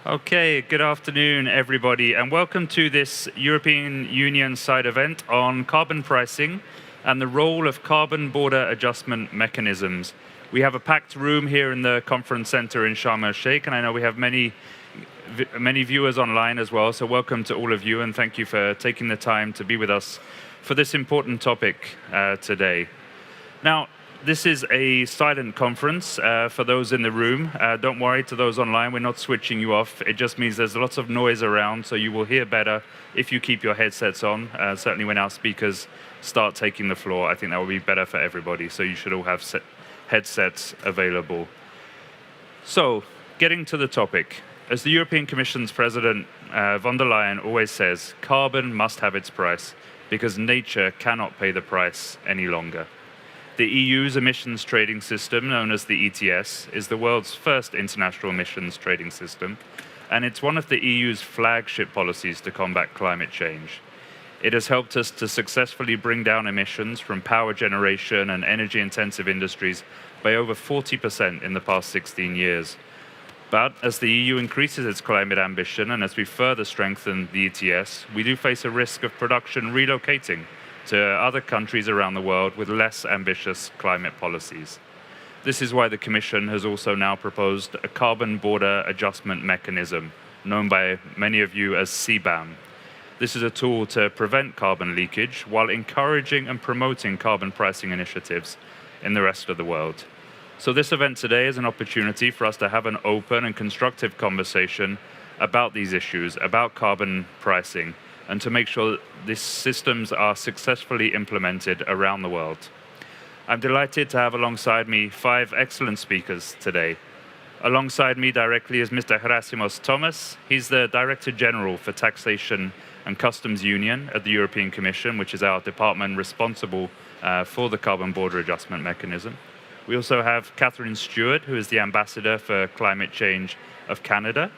Okay, good afternoon, everybody, and welcome to this European Union side event on carbon pricing and the role of carbon border adjustment mechanisms. We have a packed room here in the conference center in Sharm-el-Sheikh, and I know we have many viewers online as well, so welcome to all of you, and thank you for taking the time to be with us for this important topic today. Now, this is a silent conference for those in the room. Don't worry, to those online, we're not switching you off. It just means there's lots of noise around, so you will hear better if you keep your headsets on. Certainly when our speakers start taking the floor, I think that will be better for everybody, so you should all have headsets available. So, getting to the topic. As the European Commission's President von der Leyen always says, carbon must have its price, because nature cannot pay the price any longer. The EU's emissions trading system, known as the ETS, is the world's first international emissions trading system, and it's one of the EU's flagship policies to combat climate change. It has helped us to successfully bring down emissions from power generation and energy-intensive industries by over 40% in the past 16 years. But as the EU increases its climate ambition and as we further strengthen the ETS, we do face a risk of production relocating to other countries around the world with less ambitious climate policies. This is why the Commission has also now proposed a carbon border adjustment mechanism, known by many of you as CBAM. This is a tool to prevent carbon leakage while encouraging and promoting carbon pricing initiatives in the rest of the world. So this event today is an opportunity for us to have an open and constructive conversation about these issues, about carbon pricing, and to make sure that these systems are successfully implemented around the world. I'm delighted to have alongside me 5 excellent speakers today. Alongside me directly is Mr. Gerasimos Thomas. He's the Director General for Taxation and Customs Union at the European Commission, which is our department responsible for the Carbon Border Adjustment Mechanism. We also have Catherine Stewart, who is the Ambassador for Climate Change of Canada.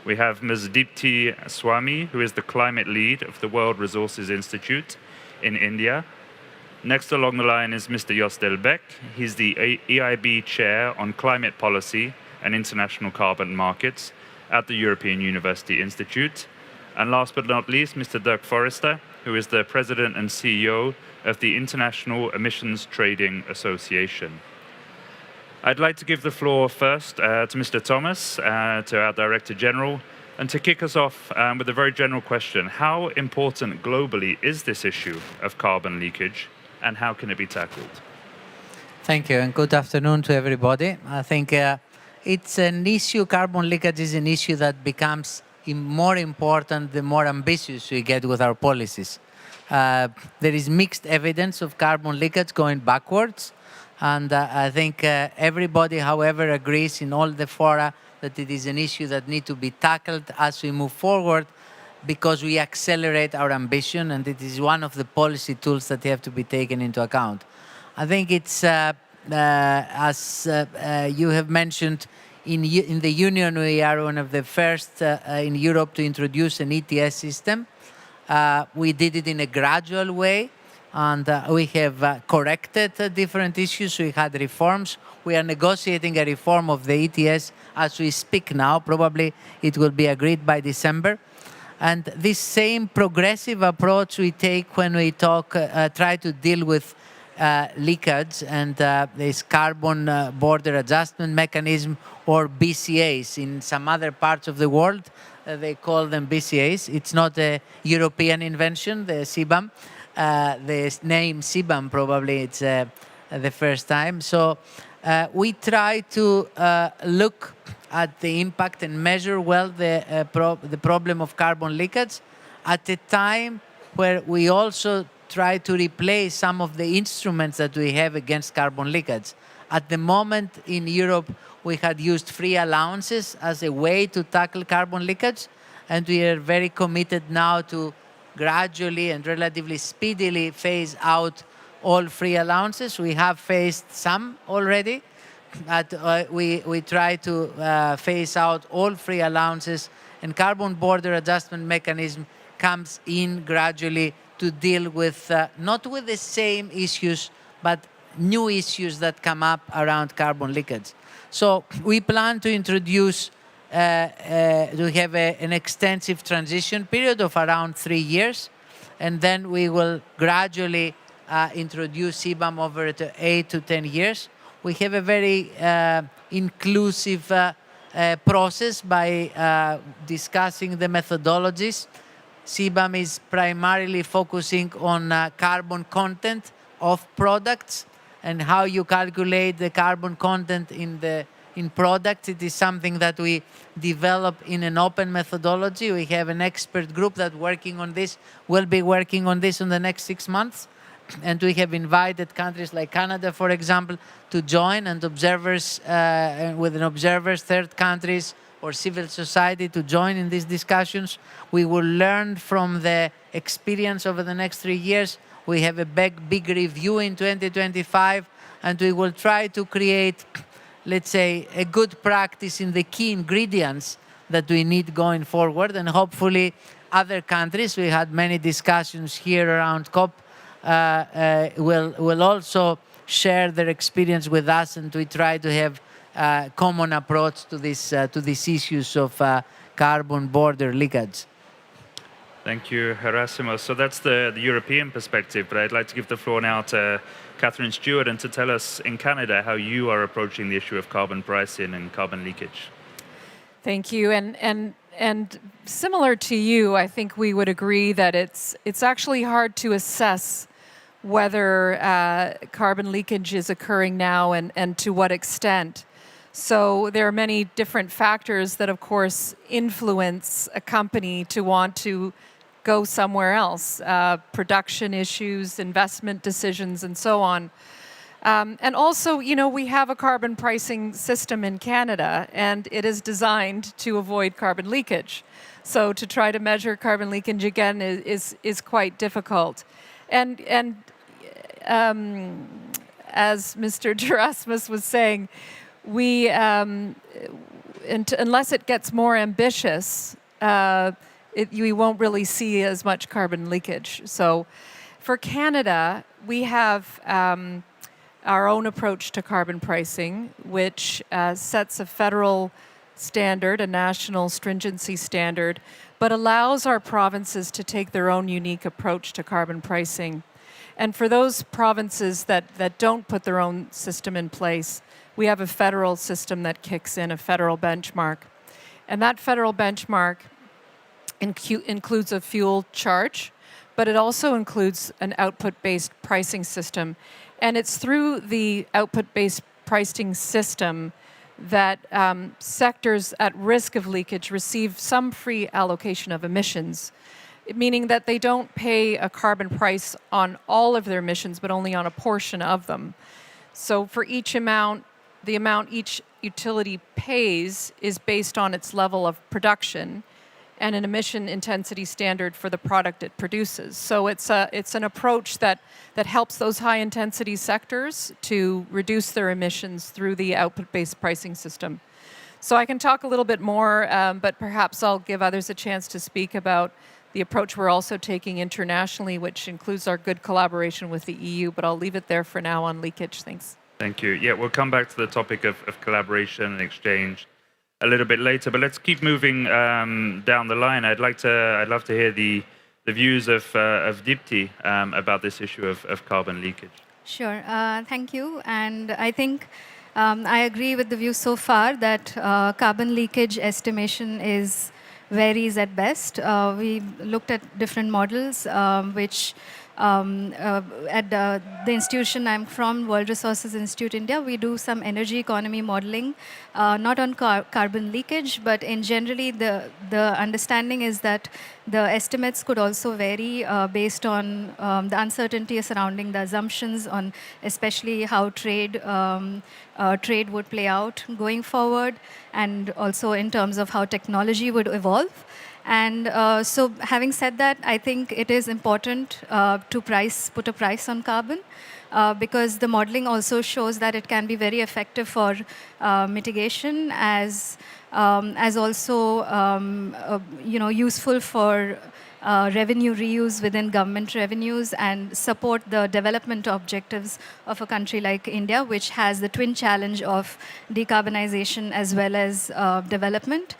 We have Ms. Deepti Swami, who is the Climate Lead of the World Resources Institute in India. Next along the line is Mr. Jos Delbecq. He's the EIB Chair on Climate Policy and International Carbon Markets at the European University Institute. And last but not least, Mr. Dirk Forrester, who is the President and CEO of the International Emissions Trading Association. I'd like to give the floor first to Mr. Thomas, to our Director General, and to kick us off with a very general question. How important globally is this issue of carbon leakage, and how can it be tackled? Thank you, and good afternoon to everybody. I think it's an issue, carbon leakage is an issue that becomes more important the more ambitious we get with our policies. There is mixed evidence of carbon leakage going backwards. And I think everybody, however, agrees in all the fora that it is an issue that needs to be tackled as we move forward because we accelerate our ambition, and it is one of the policy tools that have to be taken into account. I think it's, as you have mentioned, in the Union, we are one of the first in Europe to introduce an ETS system. We did it in a gradual way. And we have corrected different issues. We had reforms. We are negotiating a reform of the ETS as we speak now. Probably it will be agreed by December. And this same progressive approach we take when we try to deal with leakage and this carbon border adjustment mechanism, or BCAs. In some other parts of the world, they call them BCAs. It's not a European invention, the CBAM. The name CBAM probably it's the first time. So we try to look at the impact and measure well the problem of carbon leakage at a time where we also try to replace some of the instruments that we have against carbon leakage. At the moment in Europe, we had used free allowances as a way to tackle carbon leakage, and we are very committed now to gradually and relatively speedily phase out all free allowances. We have phased some already, but we try to phase out all free allowances, and carbon border adjustment mechanism comes in gradually to deal with, not with the same issues, but new issues that come up around carbon leakage. So we plan to introduce an extensive transition period of around 3 years, and then we will gradually introduce CBAM over to 8 to 10 years. We have a very inclusive process by discussing the methodologies. CBAM is primarily focusing on carbon content of products and how you calculate the carbon content in products. It is something that we develop in an open methodology. We have an expert group that working on this, will be working on this in the next 6 months. And we have invited countries like Canada, for example, to join, and observers, with an observers, third countries or civil society to join in these discussions. We will learn from the experience over the next 3 years. We have a big review in 2025, and we will try to create, let's say, a good practice in the key ingredients that we need going forward. And hopefully other countries, we had many discussions here around COP, will also share their experience with us, and we try to have a common approach to these issues of carbon border leakage. Thank you, Gerasimos. So that's the European perspective, but I'd like to give the floor now to Catherine Stewart, and to tell us in Canada how you are approaching the issue of carbon pricing and carbon leakage. Thank you. And similar to you, I think we would agree that it's actually hard to assess whether carbon leakage is occurring now and to what extent. So there are many different factors that, of course, influence a company to want to go somewhere else. Production issues, investment decisions, and so on. And also, we have a carbon pricing system in Canada, and it is designed to avoid carbon leakage. So to try to measure carbon leakage again is quite difficult. And as Mr. Gerasimos was saying, we unless it gets more ambitious, we won't really see as much carbon leakage. So for Canada, we have our own approach to carbon pricing, which sets a federal standard, a national stringency standard, but allows our provinces to take their own unique approach to carbon pricing. And for those provinces that don't put their own system in place, we have a federal system that kicks in, a federal benchmark. And that federal benchmark includes a fuel charge, but it also includes an output-based pricing system. And it's through the output-based pricing system that sectors at risk of leakage receive some free allocation of emissions, meaning that they don't pay a carbon price on all of their emissions, but only on a portion of them. So for each amount, the amount each utility pays is based on its level of production and an emission intensity standard for the product it produces. So it's an approach that helps those high-intensity sectors to reduce their emissions through the output-based pricing system. So I can talk a little bit more, but perhaps I'll give others a chance to speak about the approach we're also taking internationally, which includes our good collaboration with the EU, but I'll leave it there for now on leakage. Thanks. Thank you. Yeah, we'll come back to the topic of collaboration and exchange a little bit later, but let's keep moving down the line. I'd love to hear the views of Dipti about this issue of carbon leakage. Sure. Thank you. And I think I agree with the view so far that carbon leakage estimation varies at best. We looked at different models, which at the institution I'm from, World Resources Institute India, we do some energy economy modeling, not on carbon leakage, but in generally the understanding is that the estimates could also vary based on the uncertainty surrounding the assumptions on especially how trade would play out going forward, and also in terms of how technology would evolve. And so having said that, I think it is important to put a price on carbon because the modeling also shows that it can be very effective for mitigation as also useful for revenue reuse within government revenues and support the development objectives of a country like India, which has the twin challenge of decarbonization as well as development.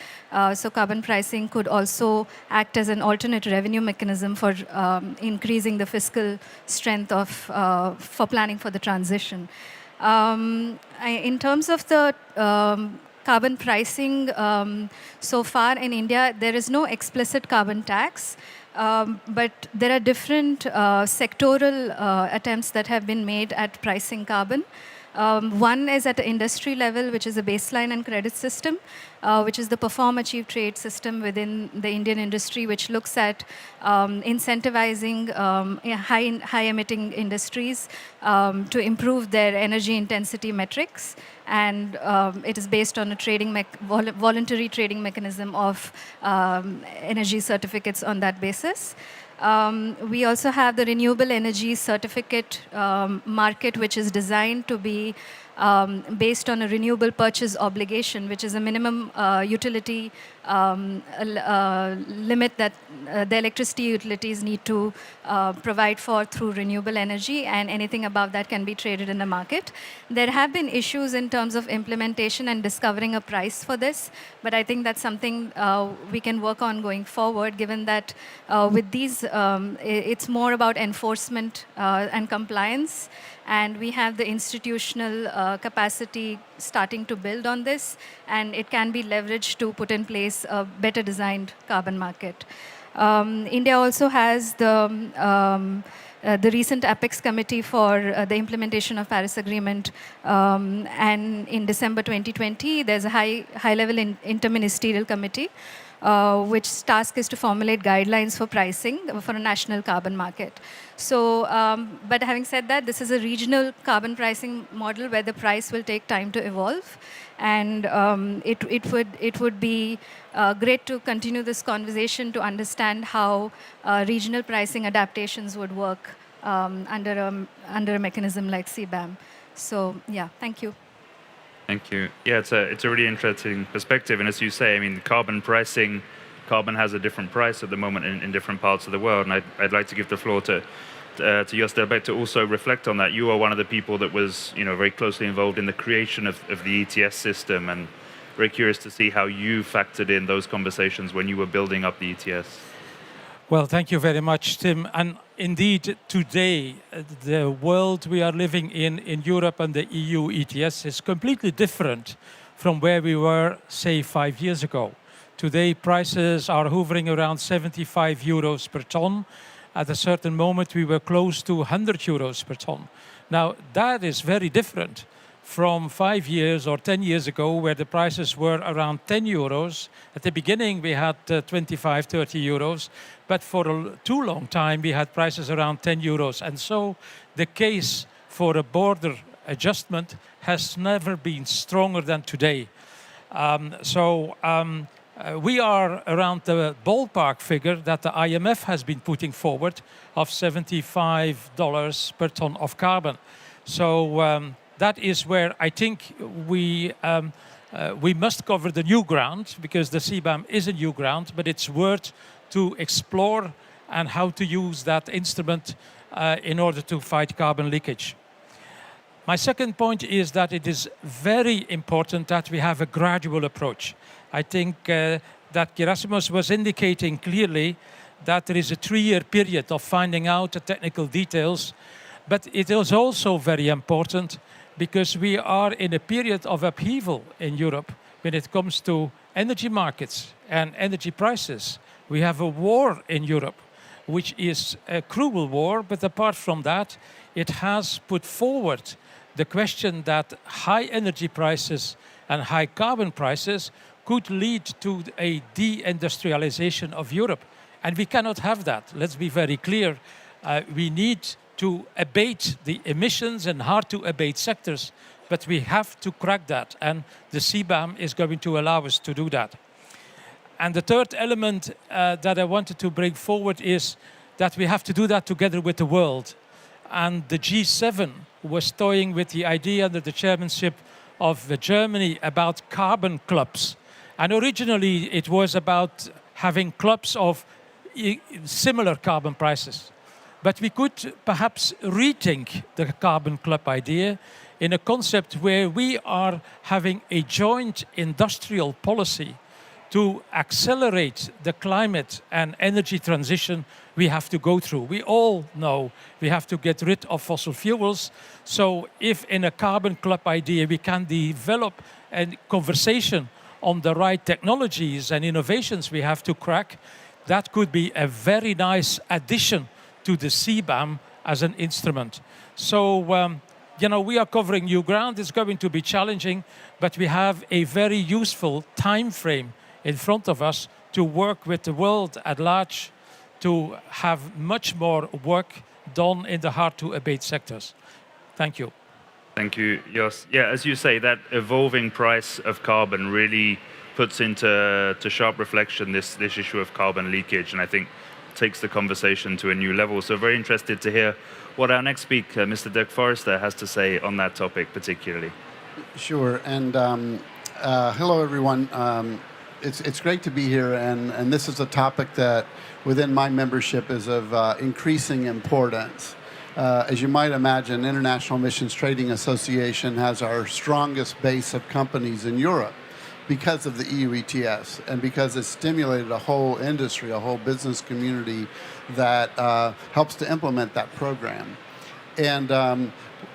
So carbon pricing could also act as an alternate revenue mechanism for increasing the fiscal strength of for planning for the transition. In terms of the carbon pricing, so far in India, there is no explicit carbon tax, but there are different sectoral attempts that have been made at pricing carbon. One is at the industry level, which is a baseline and credit system, which is the perform, achieve, trade system within the Indian industry, which looks at incentivizing high emitting industries to improve their energy intensity metrics. And it is based on a voluntary trading mechanism of energy certificates on that basis. We also have the renewable energy certificate market, which is designed to be based on a renewable purchase obligation, which is a minimum utility limit that the electricity utilities need to provide for through renewable energy, and anything above that can be traded in the market. There have been issues in terms of implementation and discovering a price for this, but I think that's something we can work on going forward, given that with these, it's more about enforcement and compliance. And we have the institutional capacity starting to build on this, and it can be leveraged to put in place a better designed carbon market. India also has the recent Apex Committee for the implementation of Paris Agreement, and in December 2020, there's a high-level interministerial committee which task is to formulate guidelines for pricing for a national carbon market. So, but having said that, this is a regional carbon pricing model where the price will take time to evolve, and it would be great to continue this conversation to understand how regional pricing adaptations would work under a mechanism like CBAM. So, yeah, thank you. Thank you. Yeah, it's a really interesting perspective. And as you say, I mean, carbon pricing, carbon has a different price at the moment in different parts of the world. And I'd like to give the floor to Joost Delbecq to also reflect on that. You are one of the people that was, very closely involved in the creation of the ETS system, and very curious to see how you factored in those conversations when you were building up the ETS. Well, thank you very much, Tim. And indeed, today, the world we are living in Europe and the EU ETS is completely different from where we were, say, 5 years ago. Today, prices are hovering around 75 euros per ton. At a certain moment, we were close to 100 euros per ton. Now, that is very different from 5 years or 10 years ago, where the prices were around 10 euros. At the beginning, we had 25, 30 euros. But for a too long time, we had prices around 10 euros. And so the case for a border adjustment has never been stronger than today. We are around the ballpark figure that the IMF has been putting forward of $75 per ton of carbon. So that is where I think we must cover the new ground, because the CBAM is a new ground, but it's worth to explore and how to use that instrument in order to fight carbon leakage. My second point is that it is very important that we have a gradual approach. I think that Gerasimos was indicating clearly that there is a 3-year period of finding out the technical details, but it is also very important because we are in a period of upheaval in Europe when it comes to energy markets and energy prices. We have a war in Europe, which is a cruel war, but apart from that, it has put forward the question that high energy prices and high carbon prices could lead to a deindustrialization of Europe. And we cannot have that. Let's be very clear. We need to abate the emissions and hard to abate sectors, but we have to crack that. And the CBAM is going to allow us to do that. And the third element that I wanted to bring forward is that we have to do that together with the world. And the G7 was toying with the idea under the chairmanship of Germany about carbon clubs. And originally it was about having clubs of similar carbon prices. But we could perhaps rethink the carbon club idea in a concept where we are having a joint industrial policy to accelerate the climate and energy transition we have to go through. We all know we have to get rid of fossil fuels. So if in a carbon club idea we can develop a conversation on the right technologies and innovations we have to crack, that could be a very nice addition to the CBAM as an instrument. So, we are covering new ground. It's going to be challenging, but we have a very useful time frame in front of us to work with the world at large to have much more work done in the hard-to-abate sectors. Thank you. Thank you, Jos. Yeah, as you say, that evolving price of carbon really puts into sharp reflection this issue of carbon leakage, and I think takes the conversation to a new level. So very interested to hear what our next speaker, Mr. Dirk Forrester, has to say on that topic particularly. Sure, and hello everyone. It's great to be here, and this is a topic that within my membership is of increasing importance. As you might imagine, International Emissions Trading Association has our strongest base of companies in Europe because of the EU ETS and because it's stimulated a whole industry, a whole business community that helps to implement that program. And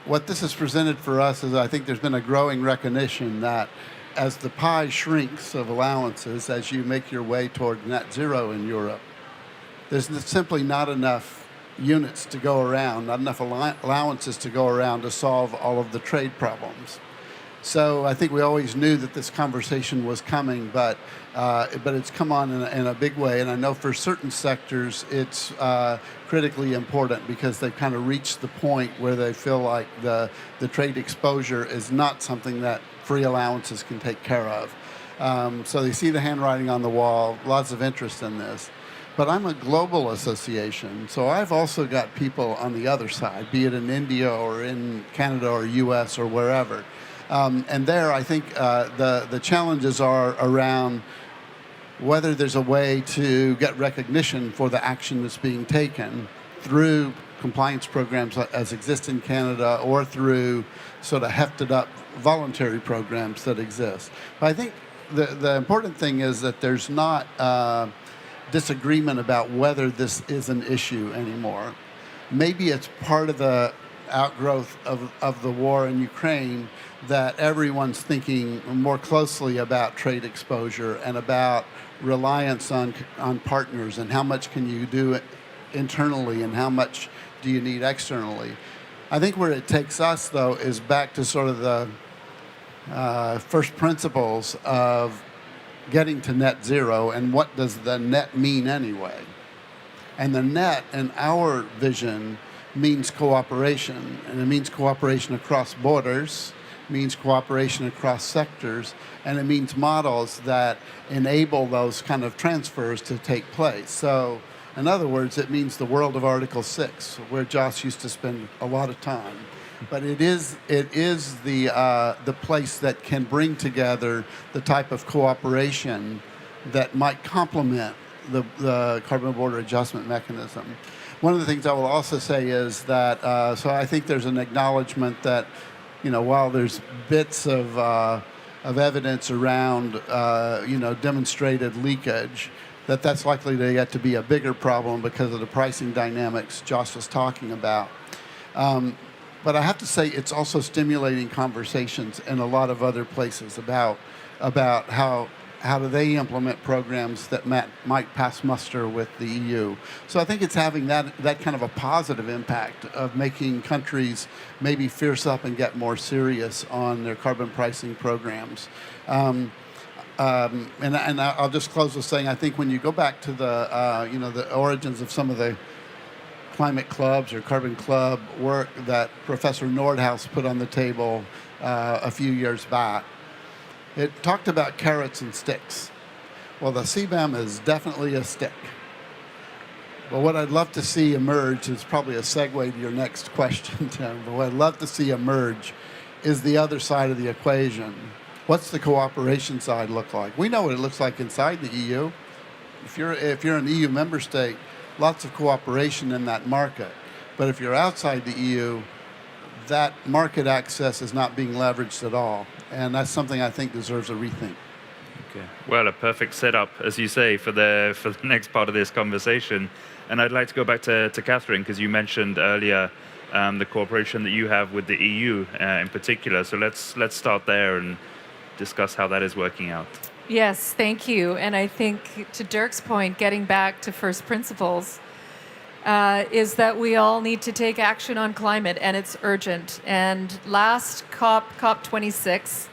what this has presented for us is I think there's been a growing recognition that as the pie shrinks of allowances, as you make your way toward net zero in Europe, there's simply not enough units to go around, not enough allowances to go around to solve all of the trade problems. So I think we always knew that this conversation was coming, but it's come on in a big way. And I know for certain sectors it's critically important because they've kind of reached the point where they feel like the trade exposure is not something that free allowances can take care of. So they see the handwriting on the wall, lots of interest in this. But I'm a global association, so I've also got people on the other side, be it in India or in Canada or US or wherever. And there, I think the challenges are around whether there's a way to get recognition for the action that's being taken through compliance programs as exist in Canada or through sort of hefted up voluntary programs that exist. But I think the important thing is that there's not disagreement about whether this is an issue anymore. Maybe it's part of the outgrowth of the war in Ukraine that everyone's thinking more closely about trade exposure and about reliance on partners and how much can you do internally and how much do you need externally. I think where it takes us, though, is back to sort of the first principles of getting to net zero and what does the net mean anyway. And the net, in our vision, means cooperation, and it means cooperation across borders, means cooperation across sectors, and it means models that enable those kind of transfers to take place. So, in other words, it means the world of Article 6, where Jos used to spend a lot of time. But it is the place that can bring together the type of cooperation that might complement the carbon border adjustment mechanism. One of the things I will also say is that, so I think there's an acknowledgement that, while there's bits of evidence around, demonstrated leakage, that's likely to get to be a bigger problem because of the pricing dynamics Jos was talking about. But I have to say it's also stimulating conversations in a lot of other places about how do they implement programs that might pass muster with the EU. So I think it's having that kind of a positive impact of making countries maybe fierce up and get more serious on their carbon pricing programs. And I'll just close with saying I think when you go back to the origins of some of the climate clubs or carbon club work that Professor Nordhaus put on the table a few years back, it talked about carrots and sticks. Well, the CBAM is definitely a stick. But what I'd love to see emerge is probably a segue to your next question, Tim. But what I'd love to see emerge is the other side of the equation. What's the cooperation side look like? We know what it looks like inside the EU. if you're an EU member state, lots of cooperation in that market. But if you're outside the EU, that market access is not being leveraged at all. And that's something I think deserves a rethink. Okay. Well, a perfect setup, as you say, for the next part of this conversation. And I'd like to go back to Catherine, because you mentioned earlier the cooperation that you have with the EU in particular. So let's start there and discuss how that is working out. Yes, thank you. And I think to Dirk's point, getting back to first principles, is that we all need to take action on climate, and it's urgent. And last COP26,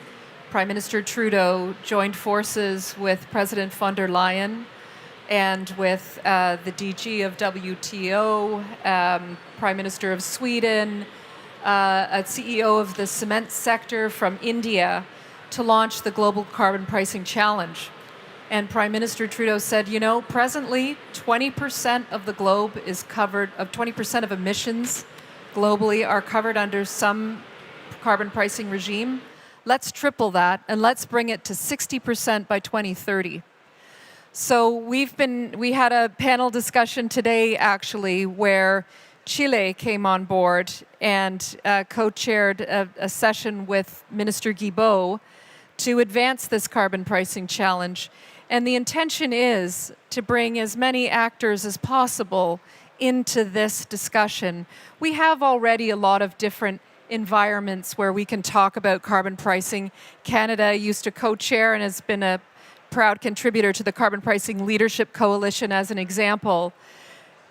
Prime Minister Trudeau joined forces with President von der Leyen and with the DG of WTO, Prime Minister of Sweden, a CEO of the cement sector from India, to launch the Global Carbon Pricing Challenge. And Prime Minister Trudeau said, you know, presently 20% of the globe is covered, 20% of emissions globally are covered under some carbon pricing regime. Let's triple that, and let's bring it to 60% by 2030. So we had a panel discussion today, actually, where Chile came on board and co-chaired a session with Minister Guibault to advance this carbon pricing challenge. And the intention is to bring as many actors as possible into this discussion. We have already a lot of different environments where we can talk about carbon pricing. Canada used to co-chair and has been a proud contributor to the Carbon Pricing Leadership Coalition as an example.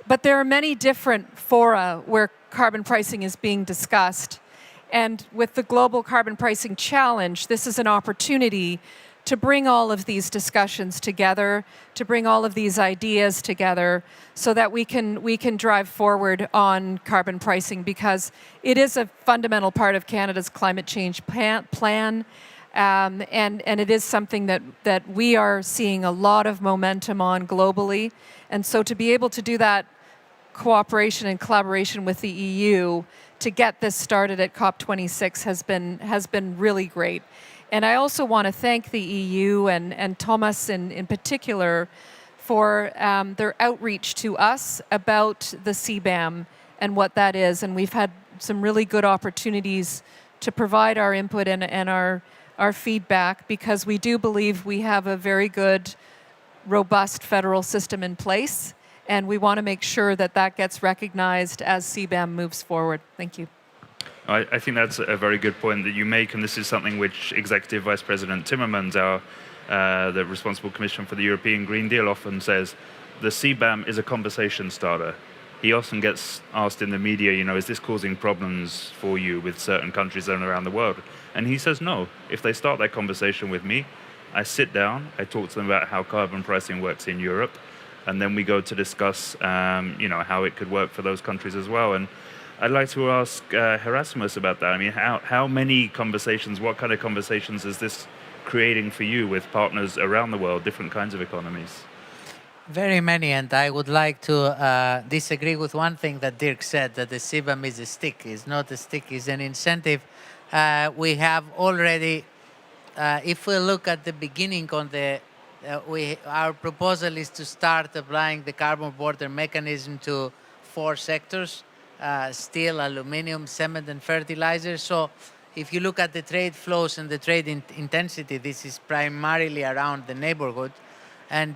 But there are many different fora where carbon pricing is being discussed. And with the Global Carbon Pricing Challenge, this is an opportunity to bring all of these discussions together, to bring all of these ideas together so that we can drive forward on carbon pricing, because it is a fundamental part of Canada's climate change plan. And it is something that we are seeing a lot of momentum on globally. And so to be able to do that cooperation and collaboration with the EU to get this started at COP26 has been really great. And I also want to thank the EU and Thomas in particular for their outreach to us about the CBAM and what that is. And we've had some really good opportunities to provide our input and our feedback, because we do believe we have a very good, robust federal system in place. And we want to make sure that that gets recognized as CBAM moves forward. Thank you. I think that's a very good point that you make, and this is something which Executive Vice President Timmermans, the responsible commissioner for the European Green Deal, often says. The CBAM is a conversation starter. He often gets asked in the media, you know, is this causing problems for you with certain countries around the world? And he says no. If they start that conversation with me, I sit down, I talk to them about how carbon pricing works in Europe, and then we go to discuss, how it could work for those countries as well. And I'd like to ask Herasimus about that. I mean, how many conversations, what kind of conversations is this creating for you with partners around the world, different kinds of economies? Very many, and I would like to disagree with one thing that Dirk said, that the CBAM is a stick. It's not a stick, it's an incentive. We have already, if we look at the beginning on our proposal is to start applying the carbon border mechanism to 4 sectors: steel, aluminium, cement, and fertilizer. So if you look at the trade flows and the trade intensity, this is primarily around the neighborhood. And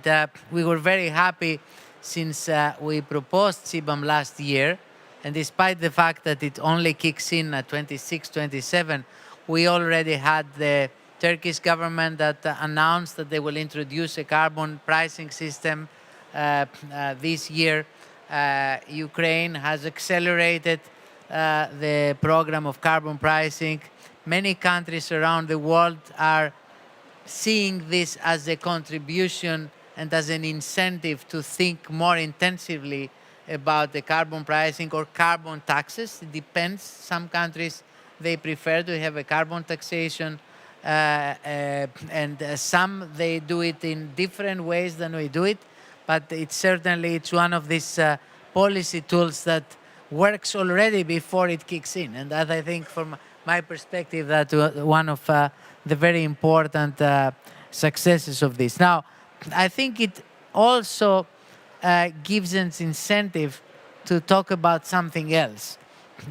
we were very happy since we proposed CBAM last year. And despite the fact that it only kicks in at 26, 27, we already had the Turkish government that announced that they will introduce a carbon pricing system this year. Ukraine has accelerated the program of carbon pricing. Many countries around the world are seeing this as a contribution and as an incentive to think more intensively about the carbon pricing or carbon taxes. It depends. Some countries, they prefer to have a carbon taxation, and some, they do it in different ways than we do it. But it's one of these policy tools that works already before it kicks in. And that, I think, from my perspective, that's one of the very important successes of this. Now, I think it also gives us incentive to talk about something else.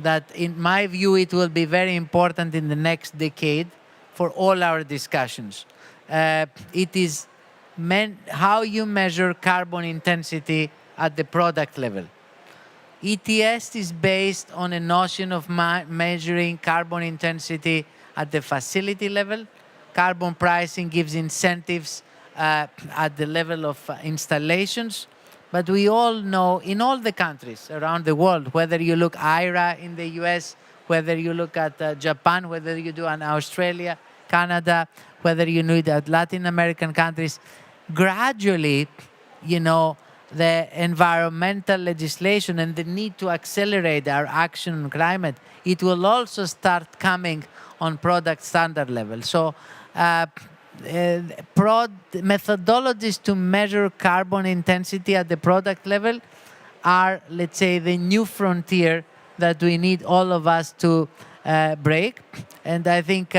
That, in my view, it will be very important in the next decade for all our discussions. It is how you measure carbon intensity at the product level. ETS is based on a notion of measuring carbon intensity at the facility level. Carbon pricing gives incentives at the level of installations. But we all know, in all the countries around the world, whether you look IRA in the US, whether you look at Japan, whether you do in Australia, Canada, whether you look at Latin American countries, gradually, the environmental legislation and the need to accelerate our action on climate, it will also start coming on product standard level. So methodologies to measure carbon intensity at the product level are, let's say, the new frontier that we need all of us to break. And I think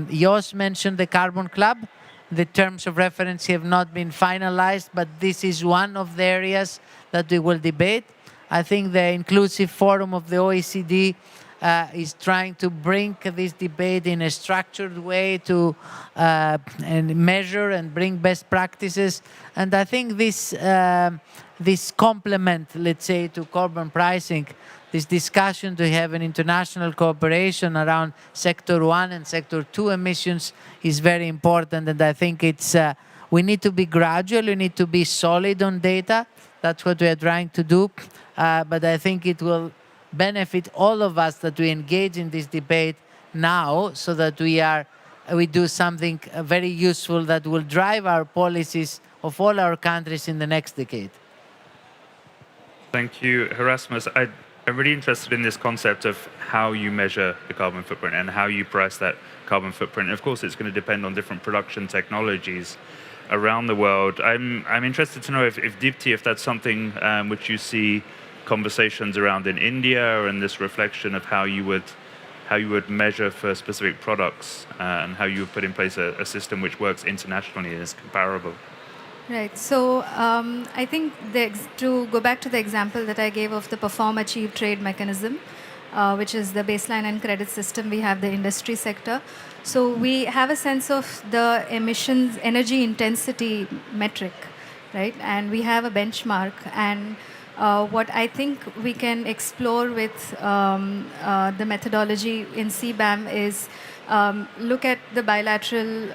Jos mentioned the Carbon Club. The terms of reference have not been finalized, but this is one of the areas that we will debate. I think the Inclusive Forum of the OECD is trying to bring this debate in a structured way to and measure and bring best practices. And I think this complement, let's say, to carbon pricing, this discussion to have an international cooperation around Sector 1 and Sector 2 emissions is very important. And I think we need to be gradual, we need to be solid on data. That's what we are trying to do. But I think it will benefit all of us that we engage in this debate now, so that we do something very useful that will drive our policies of all our countries in the next decade. Thank you, Erasmus. I'm really interested in this concept of how you measure the carbon footprint and how you price that carbon footprint. Of course, it's going to depend on different production technologies around the world. I'm interested to know if Dipti, if that's something which you see conversations around in India, and this reflection of how you would measure for specific products and how you would put in place a system which works internationally and is comparable. Right. So I think to go back to the example that I gave of the perform, achieve, trade mechanism, which is the baseline and credit system, we have the industry sector. So we have a sense of the emissions, energy intensity metric, right? And we have a benchmark. And what I think we can explore with the methodology in CBAM is look at the bilateral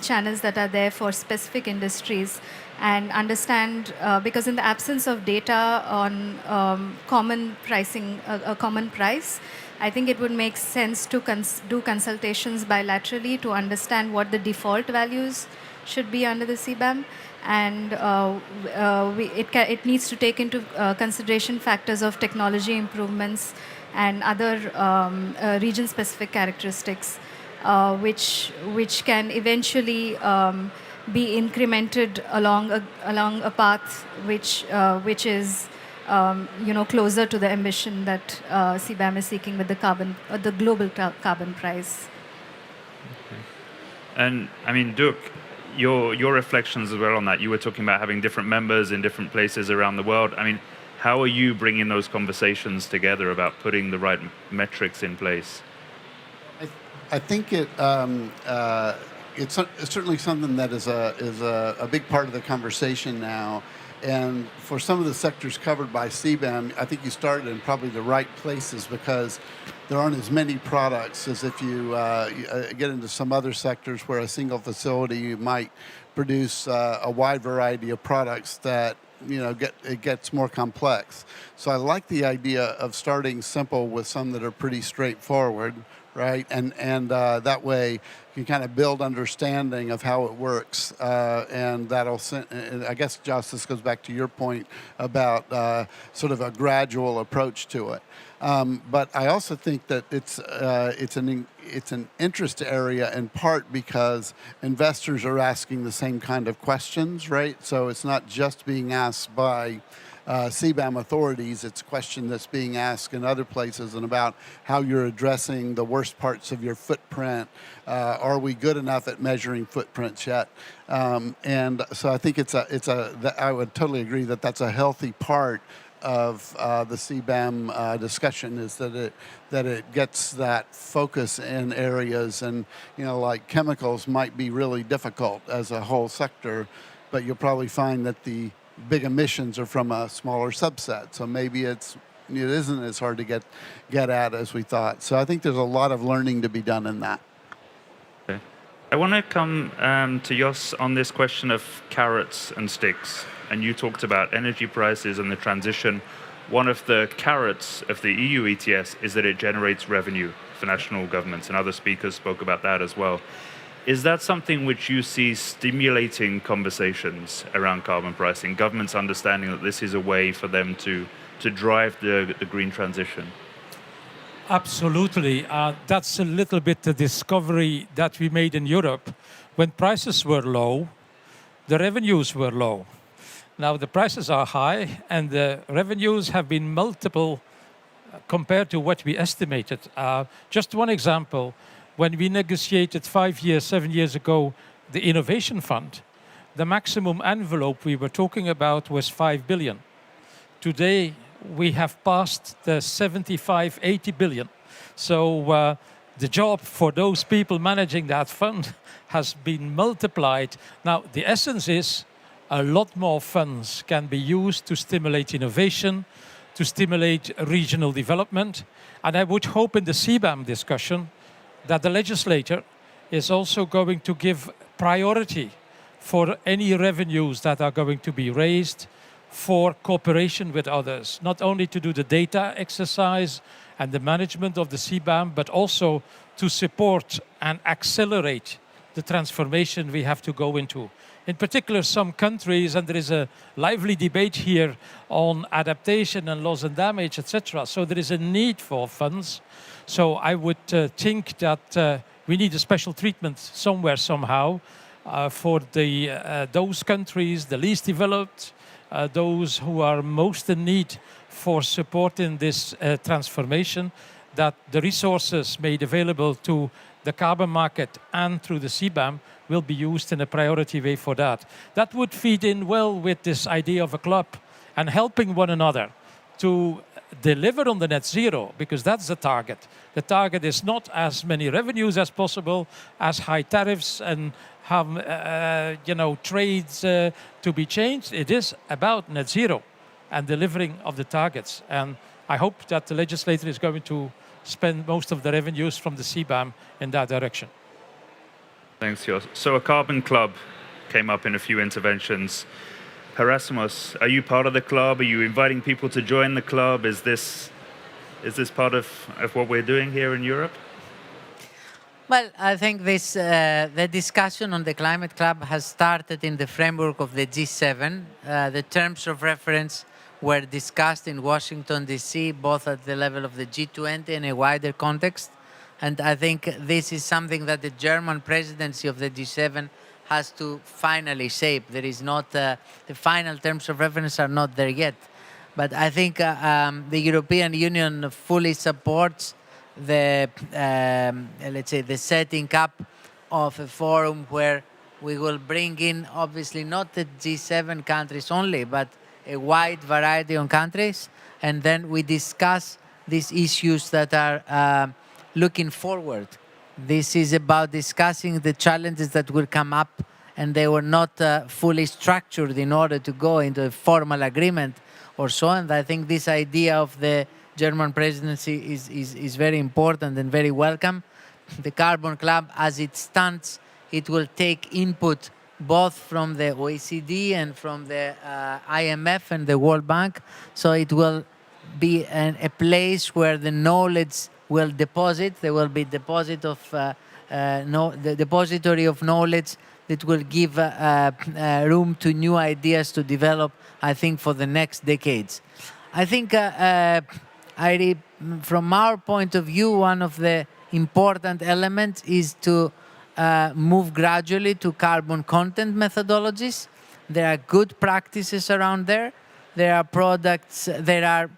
channels that are there for specific industries and understand, because in the absence of data on common pricing, a common price, I think it would make sense to do consultations bilaterally to understand what the default values should be under the CBAM. And it needs to take into consideration factors of technology improvements and other region-specific characteristics, which can eventually be incremented along a path which is closer to the ambition that CBAM is seeking with the global carbon price. Okay. And I mean, Duke, your reflections as well on that. You were talking about having different members in different places around the world. I mean, how are you bringing those conversations together about putting the right metrics in place? I think it's certainly something that is a big part of the conversation now. And for some of the sectors covered by CBAM, I think you started in probably the right places, because there aren't as many products as if you get into some other sectors where a single facility might produce a wide variety of products that it gets more complex. So I like the idea of starting simple with some that are pretty straightforward, right? And that way you kind of build understanding of how it works, and that'll. I guess, Josh, this goes back to your point about sort of a gradual approach to it. But I also think that it's an interest area in part because investors are asking the same kind of questions, right? So it's not just being asked by CBAM authorities. It's a question that's being asked in other places and about how you're addressing the worst parts of your footprint. Are we good enough at measuring footprints yet? And so I think I would totally agree that that's a healthy part of the CBAM discussion, is that it gets that focus in areas, and like chemicals might be really difficult as a whole sector, but you'll probably find that the big emissions are from a smaller subset. So maybe it isn't as hard to get at as we thought. So I think there's a lot of learning to be done in that. Okay. I want to come to Jos on this question of carrots and sticks. And you talked about energy prices and the transition. One of the carrots of the EU ETS is that it generates revenue for national governments, and other speakers spoke about that as well. Is that something which you see stimulating conversations around carbon pricing, governments understanding that this is a way for them to drive the green transition? Absolutely. That's a little bit the discovery that we made in Europe. When prices were low, the revenues were low. Now the prices are high and the revenues have been multiple compared to what we estimated. Just one example, when we negotiated 7 years ago, the Innovation Fund, the maximum envelope we were talking about was 5 billion. Today, we have passed the 75, 80 billion. So the job for those people managing that fund has been multiplied. Now, the essence is a lot more funds can be used to stimulate innovation, to stimulate regional development. And I would hope in the CBAM discussion that the legislator is also going to give priority for any revenues that are going to be raised for cooperation with others, not only to do the data exercise and the management of the CBAM, but also to support and accelerate the transformation we have to go into. In particular, some countries, and there is a lively debate here on adaptation and loss and damage, etc. So there is a need for funds. So I would think that we need a special treatment somewhere, somehow, for those countries, the least developed, those who are most in need for support in this transformation, that the resources made available to the carbon market and through the CBAM will be used in a priority way for that. That would feed in well with this idea of a club and helping one another to deliver on the net zero, because that's the target. The target is not as many revenues as possible, as high tariffs and have trades to be changed. It is about net zero and delivering of the targets. And I hope that the legislator is going to spend most of the revenues from the CBAM in that direction. Thanks, Jos. So a carbon club came up in a few interventions. Erasmus, are you part of the club? Are you inviting people to join the club? Is this part of what we're doing here in Europe? Well, I think the discussion on the climate club has started in the framework of the G7. The terms of reference were discussed in Washington, D.C., both at the level of the G20 and a wider context. And I think this is something that the German presidency of the G7 has to finally shape. There is not, the final terms of reference are not there yet. But I think the European Union fully supports the, let's say, the setting up of a forum where we will bring in, obviously, not the G7 countries only, but a wide variety of countries. And then we discuss these issues that are looking forward. This is about discussing the challenges that will come up, and they were not fully structured in order to go into a formal agreement or so. And I think this idea of the German presidency is very important and very welcome. The Carbon Club, as it stands, it will take input both from the OECD and from the IMF and the World Bank. So it will be a place where the knowledge will deposit. There will be deposit of the depository of knowledge that will give room to new ideas to develop, I think, for the next decades. I think from our point of view, one of the important elements is to move gradually to carbon content methodologies. There are good practices around there. there are products, there are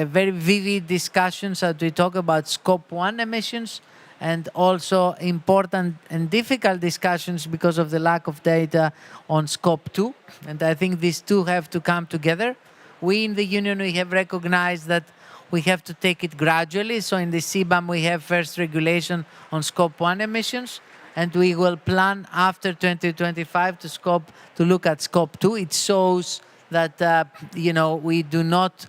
very vivid discussions that we talk about Scope 1 emissions, and also important and difficult discussions because of the lack of data on Scope 2. And I think these two have to come together. We in the Union, we have recognized that we have to take it gradually. So in the CBAM, we have first regulation on Scope 1 emissions, and we will plan after 2025 to look at Scope 2. It shows that we do not,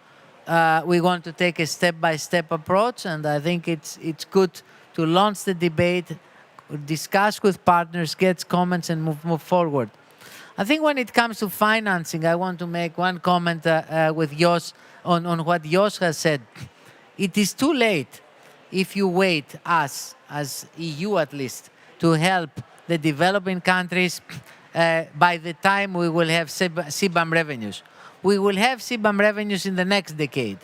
we want to take a step-by-step approach, and I think it's good to launch the debate, discuss with partners, get comments, and move forward. I think when it comes to financing, I want to make one comment with Jos on what Jos has said. It is too late if you wait, us, as EU at least, to help the developing countries by the time we will have CBAM revenues. We will have CBAM revenues in the next decade.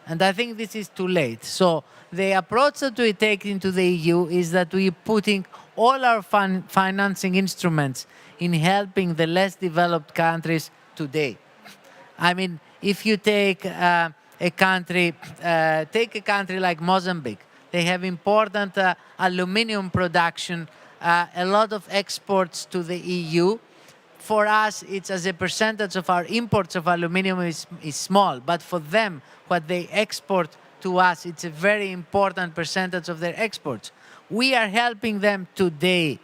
And I think this is too late. So the approach that we take into the EU is that we're putting all our financing instruments in helping the less developed countries today. I mean, if you take a country like Mozambique, they have important aluminium production, a lot of exports to the EU. For us, it's as a percentage of our imports of aluminium is small, but for them, what they export to us, it's a very important percentage of their exports. We are helping them today,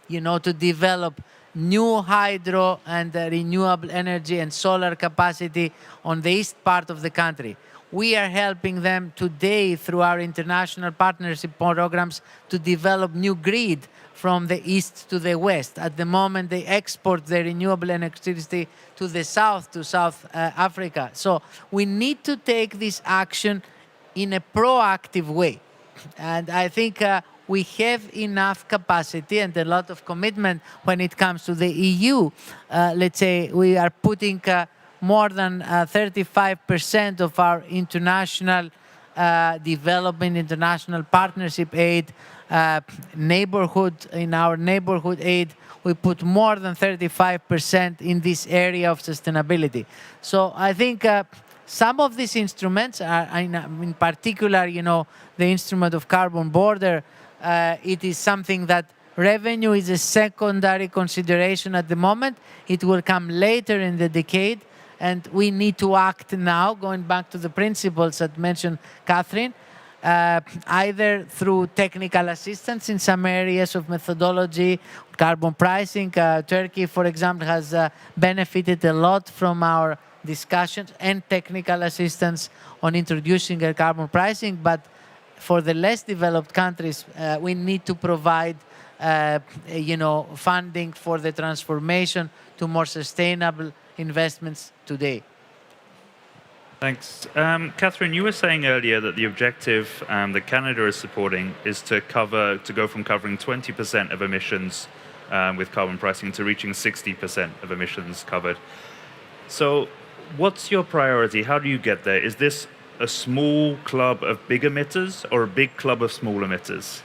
to develop new hydro and renewable energy and solar capacity on the east part of the country. We are helping them today through our international partnership programs to develop new grid from the east to the west. At the moment, they export their renewable electricity to the south, to South Africa. So we need to take this action in a proactive way. And I think we have enough capacity and a lot of commitment when it comes to the EU. Let's say we are putting more than 35% of our international development, international partnership aid, in our neighborhood aid, we put more than 35% in this area of sustainability. So I think some of these instruments are, in particular, the instrument of carbon border, it is something that revenue is a secondary consideration at the moment. It will come later in the decade, and we need to act now, going back to the principles that mentioned Catherine, either through technical assistance in some areas of methodology, carbon pricing. Turkey, for example, has benefited a lot from our discussions and technical assistance on introducing a carbon pricing. But for the less developed countries, we need to provide funding for the transformation to more sustainable investments today. Thanks. Catherine, you were saying earlier that the objective that Canada is supporting is to go from covering 20% of emissions with carbon pricing to reaching 60% of emissions covered. So what's your priority? How do you get there? Is this a small club of big emitters or a big club of small emitters?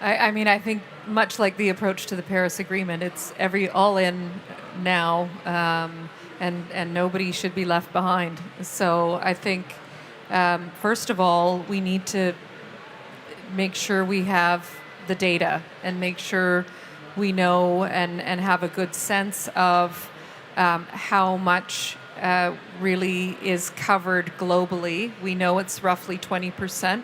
I mean, I think much like the approach to the Paris Agreement, it's all in now. And nobody should be left behind. So I think, first of all, we need to make sure we have the data and make sure we know and have a good sense of how much really is covered globally. We know it's roughly 20%,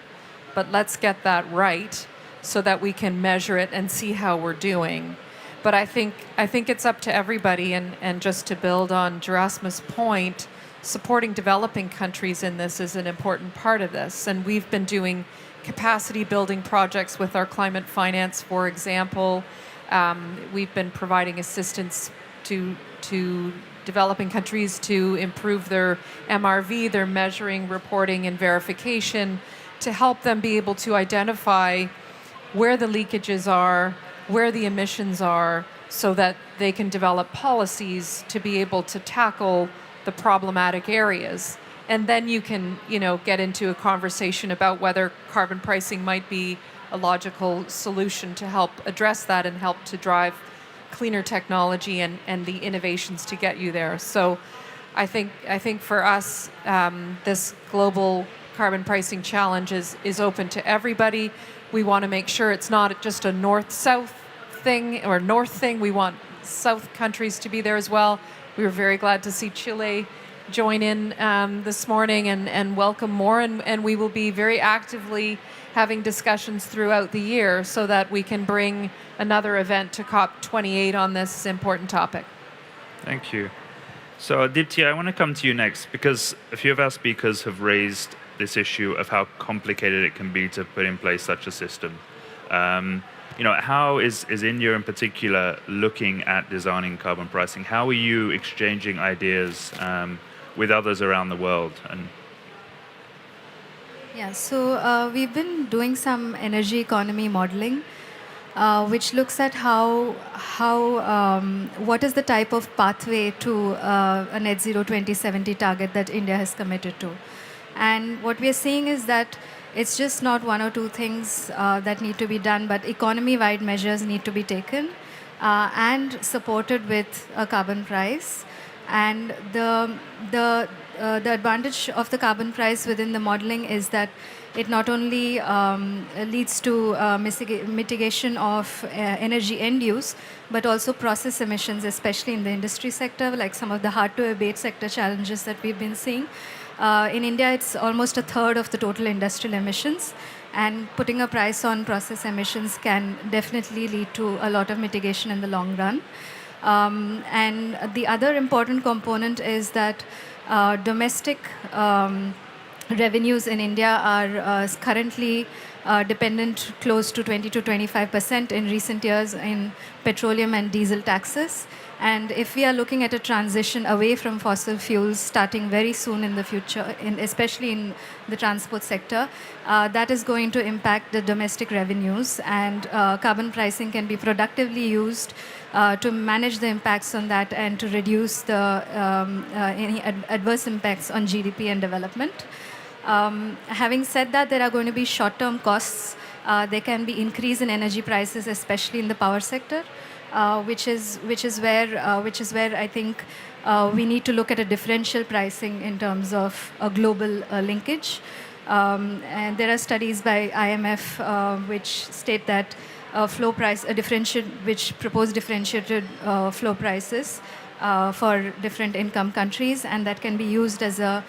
but let's get that right so that we can measure it and see how we're doing. But I think it's up to everybody, and just to build on Gerasimus' point, supporting developing countries in this is an important part of this. And we've been doing capacity building projects with our climate finance, for example. We've been providing assistance to developing countries to improve their MRV, their measuring, reporting, and verification, to help them be able to identify where the leakages are, where the emissions are, so that they can develop policies to be able to tackle the problematic areas. And then you can, get into a conversation about whether carbon pricing might be a logical solution to help address that and help to drive cleaner technology and the innovations to get you there. So I think for us, this global carbon pricing challenge is open to everybody. We want to make sure it's not just a north-south thing or north thing. We want south countries to be there as well. We were very glad to see Chile join in this morning and welcome more. And we will be very actively having discussions throughout the year so that we can bring another event to COP28 on this important topic. Thank you. So, Aditya, I want to come to you next because a few of our speakers have raised this issue of how complicated it can be to put in place such a system. How is India in particular looking at designing carbon pricing? How are you exchanging ideas with others around the world? Yeah, so we've been doing some energy economy modeling, which looks at what is the type of pathway to a net zero 2070 target that India has committed to. And what we are seeing is that it's just not one or two things that need to be done, but economy-wide measures need to be taken and supported with a carbon price. And the advantage of the carbon price within the modeling is that it not only leads to mitigation of energy end use, but also process emissions, especially in the industry sector, like some of the hard-to-abate sector challenges that we've been seeing. In India, it's almost a third of the total industrial emissions, and putting a price on process emissions can definitely lead to a lot of mitigation in the long run. And the other important component is that domestic revenues in India are currently dependent close to 20 to 25% in recent years in petroleum and diesel taxes. And if we are looking at a transition away from fossil fuels starting very soon in the future, especially in the transport sector, that is going to impact the domestic revenues, and carbon pricing can be productively used to manage the impacts on that and to reduce the any adverse impacts on GDP and development. Having said that, there are going to be short-term costs. There can be increase in energy prices, especially in the power sector. Which is where I think we need to look at a differential pricing in terms of a global linkage. And there are studies by IMF which state that which propose differentiated flow prices for different income countries, and that can be used as a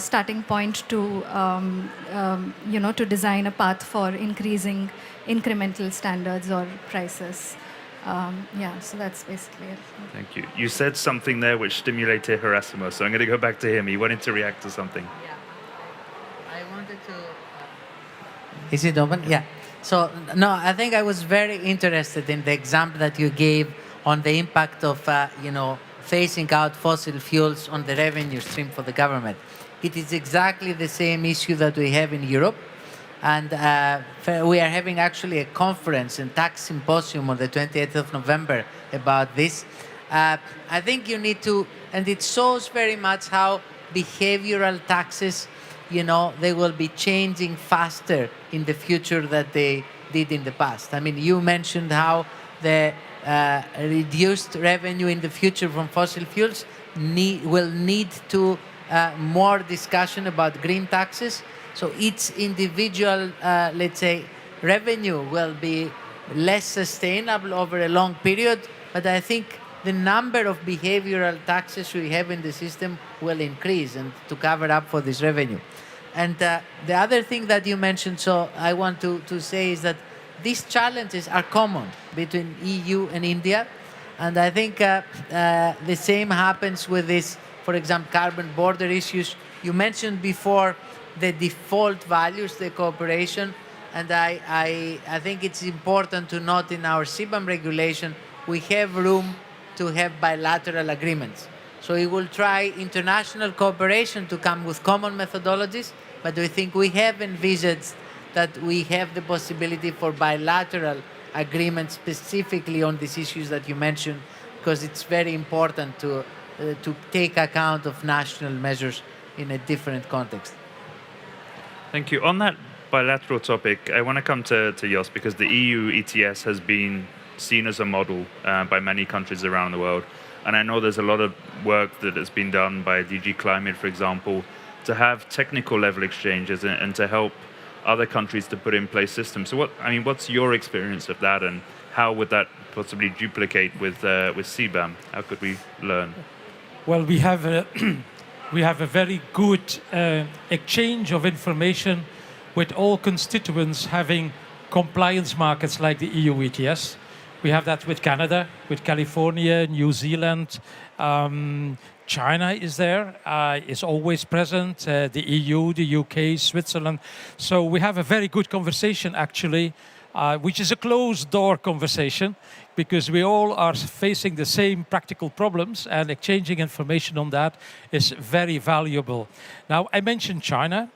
starting point to to design a path for increasing incremental standards or prices. So that's basically it. Thank you. You said something there which stimulated Harasimo, so I'm going to go back to him. He wanted to react to something. Yeah. I wanted to... Is it open? Yeah. So, no, I think I was very interested in the example that you gave on the impact of, phasing out fossil fuels on the revenue stream for the government. It is exactly the same issue that we have in Europe. And we are having actually a conference and tax symposium on the 28th of November about this. I think you need to, and it shows very much how behavioral taxes, they will be changing faster in the future than they did in the past. I mean, you mentioned how the reduced revenue in the future from fossil fuels will need to more discussion about green taxes. So each individual, revenue will be less sustainable over a long period, but I think the number of behavioral taxes we have in the system will increase and to cover up for this revenue. And the other thing that you mentioned, so I want to say is that these challenges are common between EU and India. And I think the same happens with this, for example, carbon border issues. You mentioned before the default values, the cooperation, and I think it's important to note in our CBAM regulation, we have room to have bilateral agreements. So we will try international cooperation to come with common methodologies, but we think we have envisaged that we have the possibility for bilateral agreements specifically on these issues that you mentioned, because it's very important to take account of national measures in a different context. Thank you. On that bilateral topic, I want to come to Jos, because the EU ETS has been seen as a model by many countries around the world. and I know there's a lot of work that has been done by DG Climate, for example, to have technical level exchanges and to help other countries to put in place systems. So what's your experience of that, and how would that possibly duplicate with CBAM? How could we learn? Well, we have a very good exchange of information with all constituents having compliance markets like the EU ETS. We have that with Canada, with California, New Zealand. China is there, is always present, the EU, the UK, Switzerland. So we have a very good conversation, actually, which is a closed-door conversation, because we all are facing the same practical problems, and exchanging information on that is very valuable. Now, I mentioned China.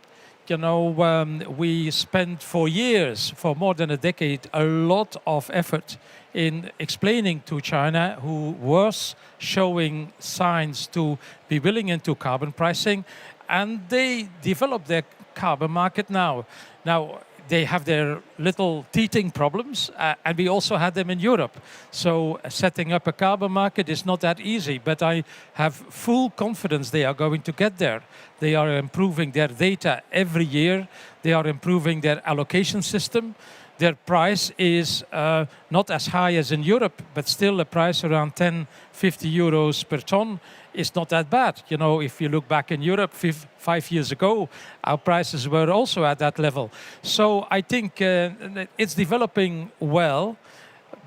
You know, we spent for years, for more than a decade, a lot of effort in explaining to China, who was showing signs to be willing into carbon pricing, and they developed their carbon market now. Now, they have their little teething problems, and we also had them in Europe. So setting up a carbon market is not that easy, but I have full confidence they are going to get there. They are improving their data every year. They are improving their allocation system. Their price is not as high as in Europe, but still a price around 10-50 euros per ton is not that bad. You know, if you look back in Europe 5 years ago, our prices were also at that level. So I think it's developing well,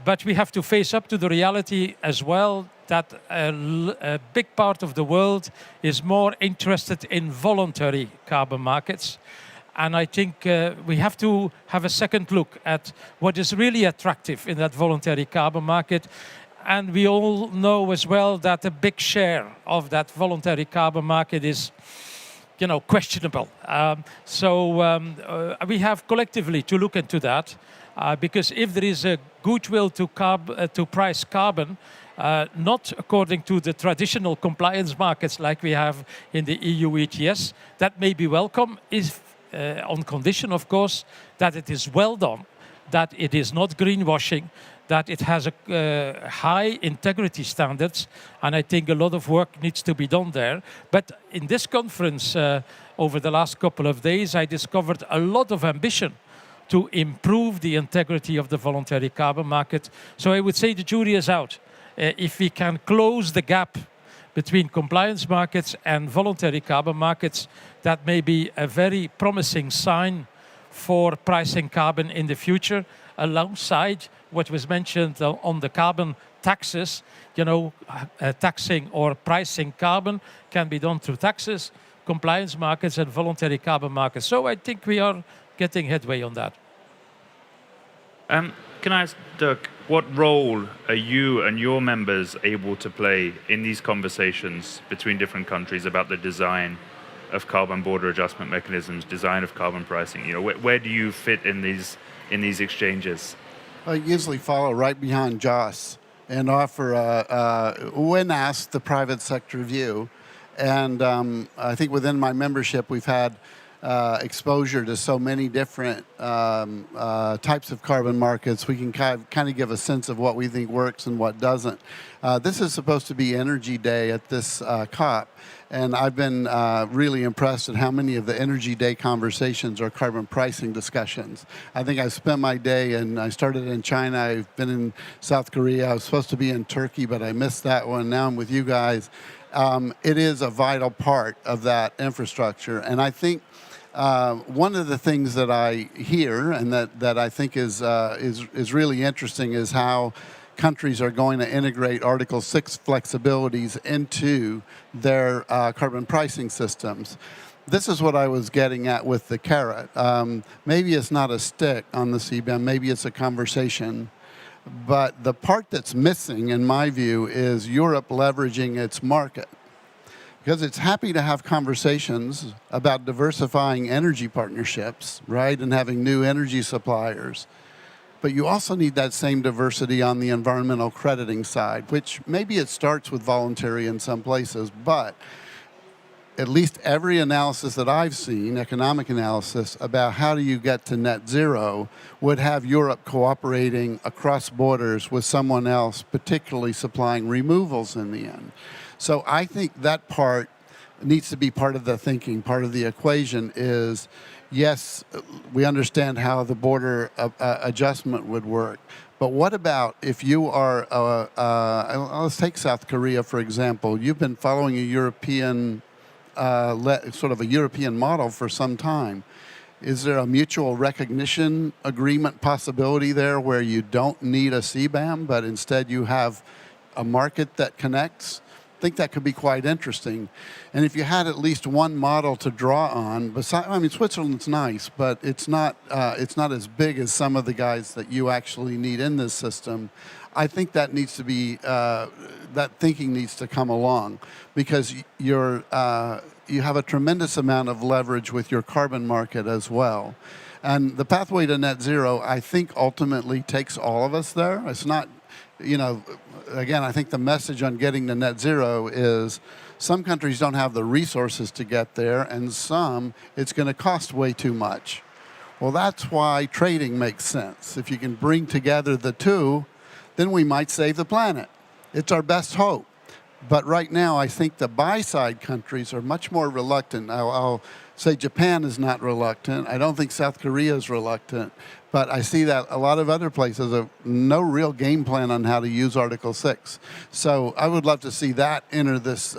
but we have to face up to the reality as well that a big part of the world is more interested in voluntary carbon markets. And I think we have to have a second look at what is really attractive in that voluntary carbon market. And we all know as well that a big share of that voluntary carbon market is, you know, questionable. We have collectively to look into that, because if there is a goodwill to price carbon, not according to the traditional compliance markets like we have in the EU ETS, that may be welcome, on condition, of course, that it is well done, that it is not greenwashing, that it has a high integrity standards, and I think a lot of work needs to be done there. But in this conference, over the last couple of days, I discovered a lot of ambition to improve the integrity of the voluntary carbon market. So I would say the jury is out. If we can close the gap between compliance markets and voluntary carbon markets, that may be a very promising sign for pricing carbon in the future, alongside what was mentioned on the carbon taxes. You know, taxing or pricing carbon can be done through taxes, compliance markets, and voluntary carbon markets. So I think we are getting headway on that. Can I ask, Dirk, what role are you and your members able to play in these conversations between different countries about the design of carbon border adjustment mechanisms, design of carbon pricing? You know, where do you fit in these exchanges? I usually follow right behind Joss and offer, when asked, the private sector view. And I think within my membership, we've had exposure to so many different types of carbon markets. We can kind of give a sense of what we think works and what doesn't. This is supposed to be Energy Day at this COP, and I've been really impressed at how many of the Energy Day conversations are carbon pricing discussions. I think I spent my day, and I started in China, I've been in South Korea, I was supposed to be in Turkey, but I missed that one. Now I'm with you guys. It is a vital part of that infrastructure, and I think one of the things that I hear and that I think is really interesting is how countries are going to integrate Article 6 flexibilities into their carbon pricing systems. This is what I was getting at with the carrot. Maybe it's not a stick on the CBAM, maybe it's a conversation. But the part that's missing, in my view, is Europe leveraging its market. Because it's happy to have conversations about diversifying energy partnerships, right, and having new energy suppliers. But you also need that same diversity on the environmental crediting side, which maybe it starts with voluntary in some places, but at least every analysis that I've seen, economic analysis, about how do you get to net zero would have Europe cooperating across borders with someone else, particularly supplying removals in the end. So I think that part needs to be part of the thinking, part of the equation is, yes, we understand how the border adjustment would work, but what about if you are, let's take South Korea, for example. You've been following a European sort of a European model for some time. Is there a mutual recognition agreement possibility there where you don't need a CBAM, but instead you have a market that connects? I think that could be quite interesting. And if you had at least one model to draw on, besides, I mean, Switzerland's nice, but it's not as big as some of the guys that you actually need in this system. I think that needs to be, that thinking needs to come along because you have a tremendous amount of leverage with your carbon market as well. And the pathway to net zero, I think, ultimately takes all of us there. It's not, you know, again, I think the message on getting to net zero is some countries don't have the resources to get there, and some, it's going to cost way too much. Well, that's why trading makes sense. If you can bring together the two, then we might save the planet. It's our best hope. But right now, I think the buy-side countries are much more reluctant. I'll say Japan is not reluctant. I don't think South Korea is reluctant. But I see that a lot of other places have no real game plan on how to use Article 6. So I would love to see that enter this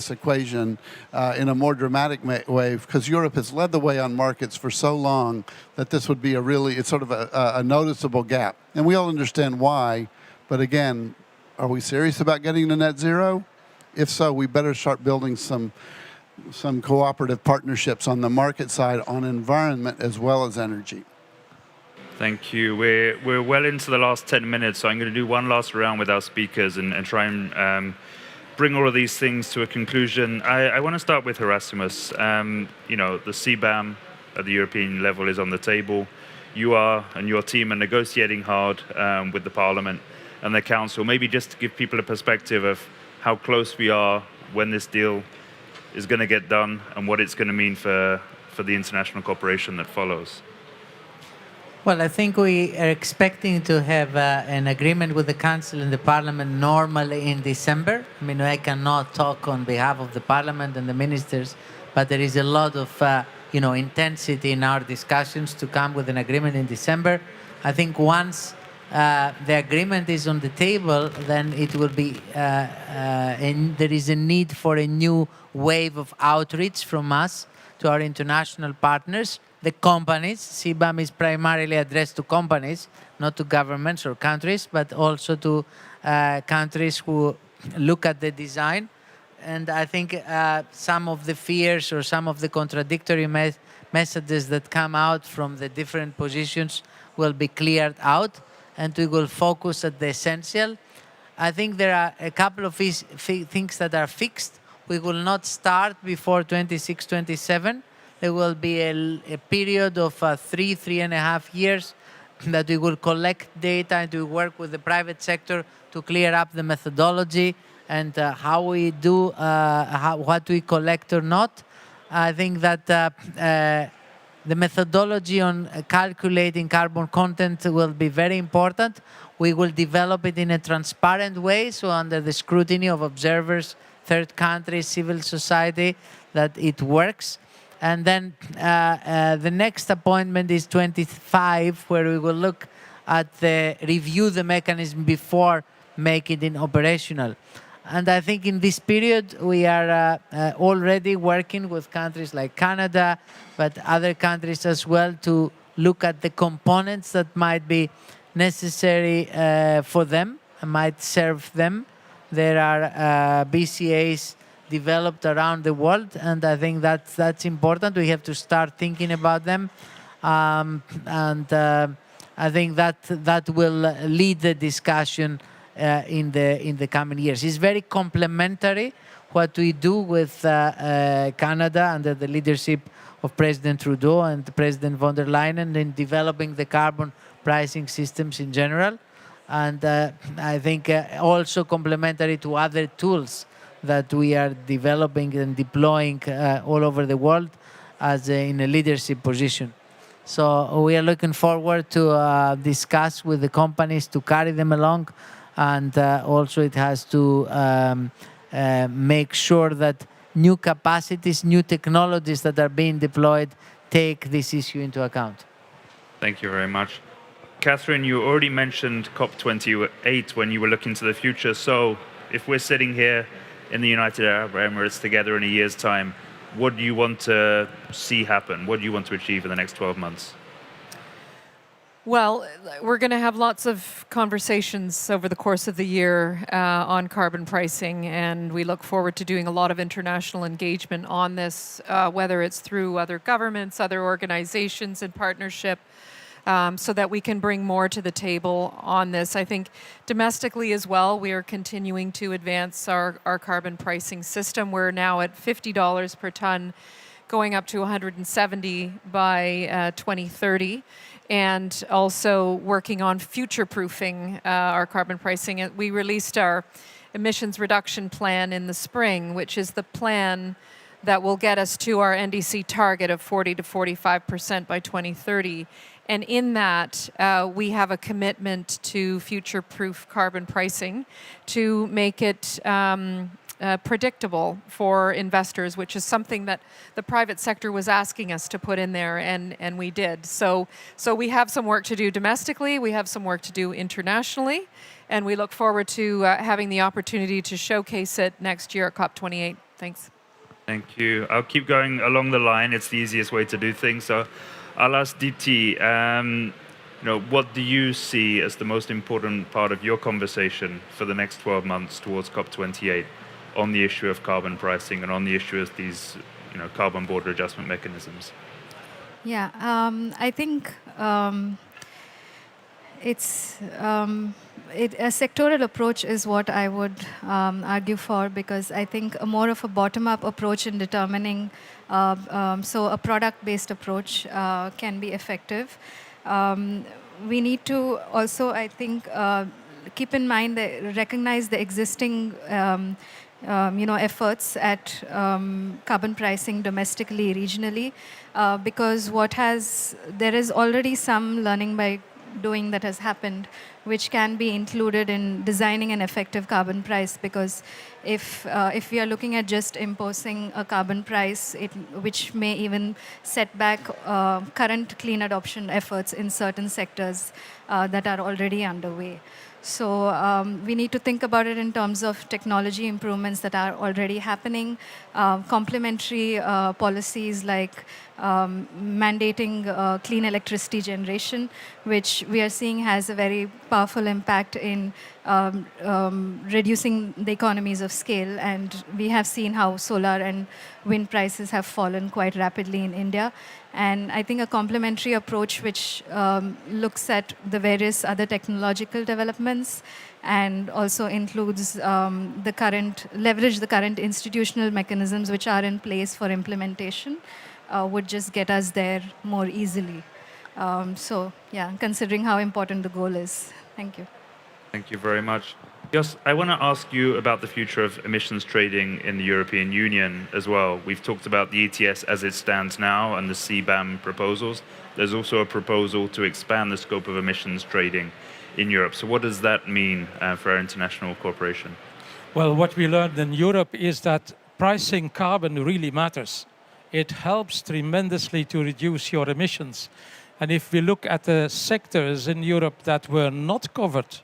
equation in a more dramatic way, because Europe has led the way on markets for so long that this would be it's sort of a noticeable gap. And we all understand why. But again, are we serious about getting to net zero? If so, we better start building some cooperative partnerships on the market side on environment as well as energy. Thank you. We're well into the last 10 minutes, so I'm going to do one last round with our speakers and try and bring all of these things to a conclusion. I want to start with Erasmus. You know, the CBAM at the European level is on the table. You and your team are negotiating hard with the Parliament and the Council. Maybe just to give people a perspective of how close we are when this deal is going to get done and what it's going to mean for the international cooperation that follows. Well, I think we are expecting to have an agreement with the Council and the Parliament normally in December. I mean, I cannot talk on behalf of the Parliament and the ministers, but there is a lot of intensity in our discussions to come with an agreement in December. I think once the agreement is on the table, then it will be, and there is a need for a new wave of outreach from us to our international partners. The companies, CBAM is primarily addressed to companies, not to governments or countries, but also to countries who look at the design. And I think some of the fears or some of the contradictory messages that come out from the different positions will be cleared out, and we will focus at the essential. I think there are a couple of things that are fixed. We will not start before 26, 27. There will be a period of 3.5 years that we will collect data and we work with the private sector to clear up the methodology and how we do, what we collect or not. I think that the methodology on calculating carbon content will be very important. We will develop it in a transparent way, so under the scrutiny of observers, third countries, civil society, that it works. And then the next appointment is 25, where we will look at review the mechanism before making it operational. And I think in this period, we are already working with countries like Canada, but other countries as well, to look at the components that might be necessary for them and might serve them. There are BCAs developed around the world, and I think that's important. We have to start thinking about them, and I think that will lead the discussion in the coming years. It's very complementary what we do with Canada under the leadership of President Trudeau and President von der Leyen in developing the carbon pricing systems in general, and I think also complementary to other tools that we are developing and deploying all over the world as in a leadership position. So we are looking forward to discuss with the companies to carry them along, and also it has to make sure that new capacities, new technologies that are being deployed take this issue into account. Thank you very much. Catherine, you already mentioned COP28 when you were looking to the future. So if we're sitting here in the United Arab Emirates together in a year's time, what do you want to see happen? What do you want to achieve in the next 12 months? Well, we're going to have lots of conversations over the course of the year on carbon pricing, and we look forward to doing a lot of international engagement on this, whether it's through other governments, other organizations in partnership, so that we can bring more to the table on this. I think domestically as well, we are continuing to advance our carbon pricing system. We're now at $50 per ton, going up to 170 by 2030. And also working on future-proofing our carbon pricing. We released our emissions reduction plan in the spring, which is the plan that will get us to our NDC target of 40 to 45% by 2030. And in that, we have a commitment to future-proof carbon pricing to make it predictable for investors, which is something that the private sector was asking us to put in there, and we did. So we have some work to do domestically, we have some work to do internationally, and we look forward to having the opportunity to showcase it next year at COP28. Thanks. Thank you. I'll keep going along the line. It's the easiest way to do things. So I'll ask Deepti, what do you see as the most important part of your conversation for the next 12 months towards COP28? On the issue of carbon pricing and on the issue of these, carbon border adjustment mechanisms? Yeah, I think a sectoral approach is what I would argue for, because I think a more of a bottom-up approach in determining, so a product-based approach can be effective. We need to also, I think, keep in mind recognize the existing efforts at carbon pricing domestically, regionally, because there is already some learning by doing that has happened, which can be included in designing an effective carbon price. Because if we are looking at just imposing a carbon price, which may even set back current clean adoption efforts in certain sectors that are already underway. So we need to think about it in terms of technology improvements that are already happening, complementary policies like mandating clean electricity generation, which we are seeing has a very powerful impact in reducing the economies of scale. And we have seen how solar and wind prices have fallen quite rapidly in India. And I think a complementary approach which looks at the various other technological developments and also includes leverage the current institutional mechanisms which are in place for implementation would just get us there more easily. So yeah, considering how important the goal is. Thank you. Thank you very much. Jos, I want to ask you about the future of emissions trading in the European Union as well. We've talked about the ETS as it stands now and the CBAM proposals. There's also a proposal to expand the scope of emissions trading in Europe. So what does that mean for our international cooperation? Well, what we learned in Europe is that pricing carbon really matters. It helps tremendously to reduce your emissions. And if we look at the sectors in Europe that were not covered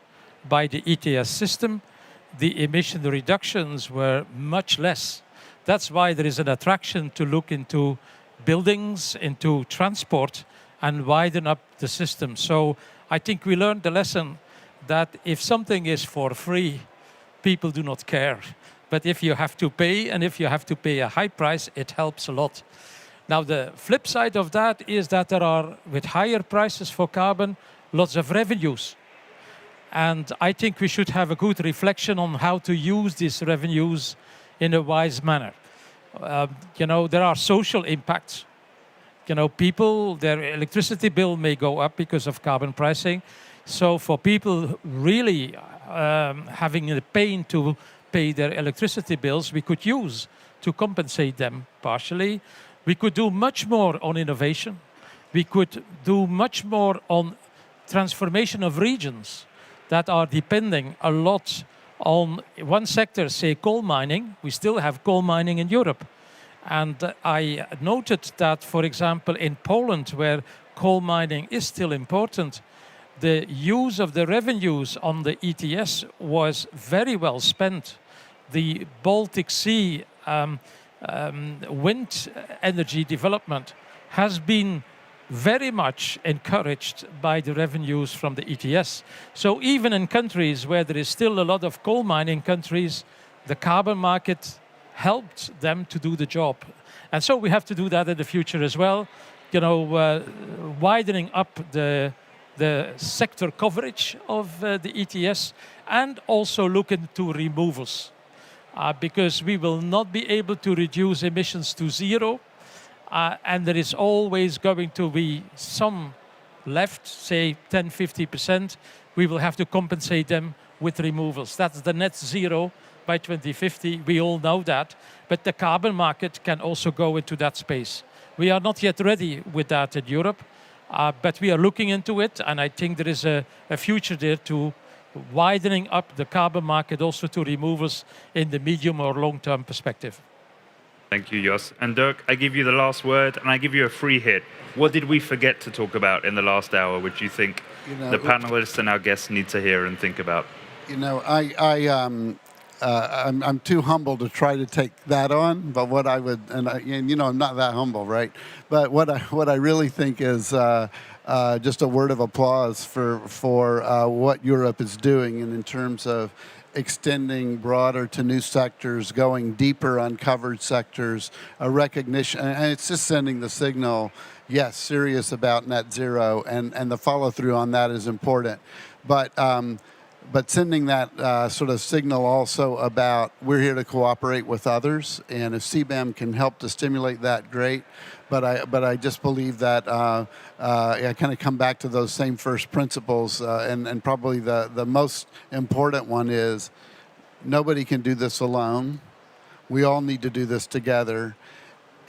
by the ETS system, the emission reductions were much less. That's why there is an attraction to look into buildings, into transport, and widen up the system. So I think we learned the lesson that if something is for free, people do not care. But if you have to pay, and if you have to pay a high price, it helps a lot. Now, the flip side of that is that there are, with higher prices for carbon, lots of revenues. And I think we should have a good reflection on how to use these revenues in a wise manner. There are social impacts. People, their electricity bill may go up because of carbon pricing. So for people really having the pain to pay their electricity bills, we could use to compensate them partially. We could do much more on innovation. We could do much more on transformation of regions that are depending a lot on one sector, say coal mining. We still have coal mining in Europe. And I noted that, for example, in Poland, where coal mining is still important, the use of the revenues on the ETS was very well spent. The Baltic Sea wind energy development has been very much encouraged by the revenues from the ETS. So even in countries where there is still a lot of coal mining countries, the carbon market helped them to do the job. And so we have to do that in the future as well. You know, widening up the sector coverage of the ETS, and also look into removals. Because we will not be able to reduce emissions to zero. And there is always going to be some left, say 10, 50%. We will have to compensate them with removals. That's the net zero by 2050. We all know that. But the carbon market can also go into that space. We are not yet ready with that in Europe, but we are looking into it. And I think there is a future there to widening up the carbon market also to removals in the medium or long-term perspective. Thank you, Jos. And Dirk, I give you the last word, and I give you a free hit. What did we forget to talk about in the last hour, which you think the panelists and our guests need to hear and think about? You know, I'm too humble to try to take that on, but what I would, and you know, I'm not that humble, right? But what I really think is just a word of applause for what Europe is doing, and in terms of extending broader to new sectors, going deeper on covered sectors, a recognition, and it's just sending the signal, yes, serious about net zero, and the follow through on that is important. But sending that sort of signal also about we're here to cooperate with others, and if CBAM can help to stimulate that, great. But I just believe that I kind of come back to those same first principles, and probably the most important one is nobody can do this alone. We all need to do this together.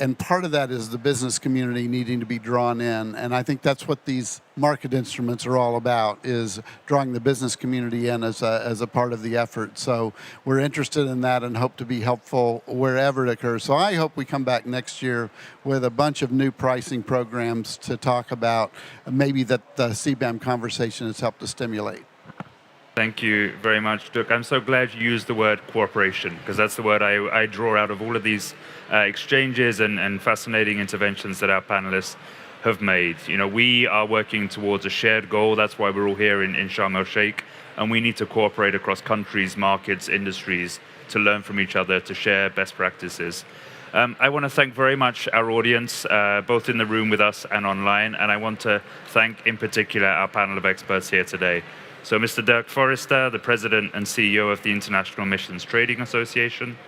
And part of that is the business community needing to be drawn in. And I think that's what these market instruments are all about, is drawing the business community in as a part of the effort. So we're interested in that and hope to be helpful wherever it occurs. So I hope we come back next year with a bunch of new pricing programs to talk about, maybe that the CBAM conversation has helped to stimulate. Thank you very much, Dirk. I'm so glad you used the word cooperation, because that's the word I draw out of all of these exchanges and fascinating interventions that our panelists have made. You know, we are working towards a shared goal. That's why we're all here in Sharm-el-Sheikh, and we need to cooperate across countries, markets, industries, to learn from each other, to share best practices. I want to thank very much our audience, both in the room with us and online, and I want to thank in particular our panel of experts here today. So Mr. Dirk Forrester, the President and CEO of the International Emissions Trading Association,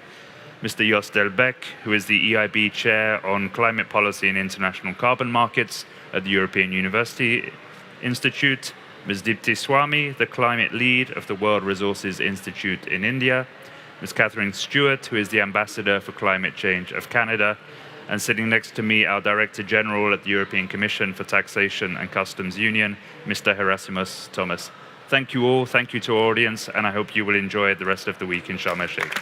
Mr. Jos Delbecq, who is the EIB Chair on Climate Policy and International Carbon Markets at the European University Institute, Ms. Dipti Swami, the Climate Lead of the World Resources Institute in India, Ms. Catherine Stewart, who is the Ambassador for Climate Change of Canada, and sitting next to me, our Director General at the European Commission for Taxation and Customs Union, Mr. Herasimus Thomas. Thank you all, thank you to our audience, and I hope you will enjoy the rest of the week in Sharm el-Sheikh.